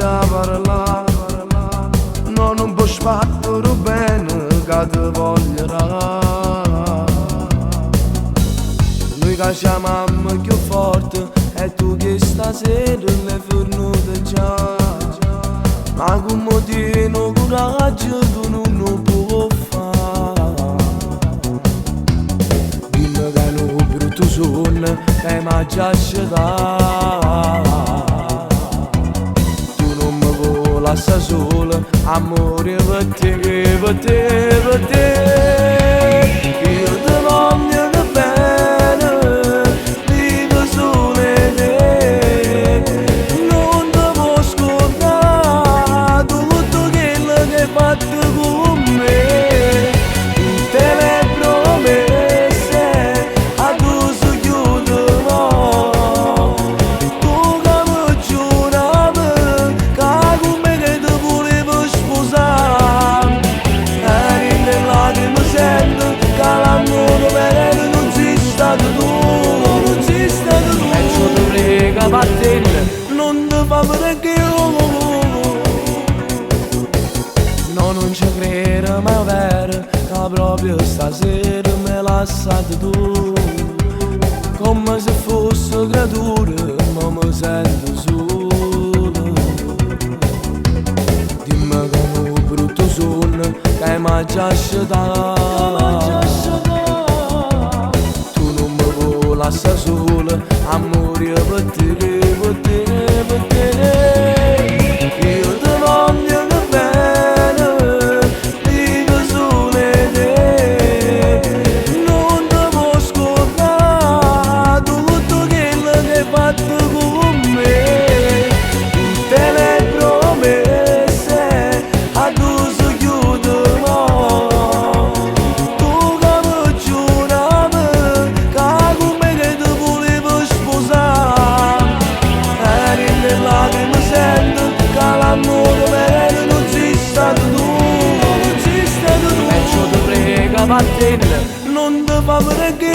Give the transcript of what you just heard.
da parlare, non può sbattere bene che ti voglierà. Noi che chiamiamo più forte e tu che stasera le fornute già. Ma come tieni coraggio tu non lo puoi fare. Dimmi che è un brutto sonno che mi ha già scedato. Tu non mi vuoi lasciare sola, amore per te, per te, per te. Io ti voglio bene, vivo solo in te. Non ti può scordare tutto quello che hai fatto con me. Tutte le promesse a tu si chiudono. Tu che mi giuravi che con me che ti volevo sposare. E nelle lacrime sento che l'amore vero non sei stato tu, non sei stato tu. E ciò ti prega vattene, non ti fa perché no, non ci credo, ma è vero che proprio stasera mi lasciate tu. Come se fosse creatura, ma mi sento solo. Dimmi che è un brutto sonno che mi ha già scedato. Tu non mi vuoi lasciare sola, amore per te, per te, per te. Io ti voglio bene, vivo solo in te. Non ti può scordare tutto quello che hai fatto con me. Tutte le promesse a tu si chiudono. Tu che mi giuravi che con me che ti volevo sposare. E nelle lacrime sento che l'amore vero non sei stato tu, non sei stato tu. E ciò ti prega vattene, non ti fa perché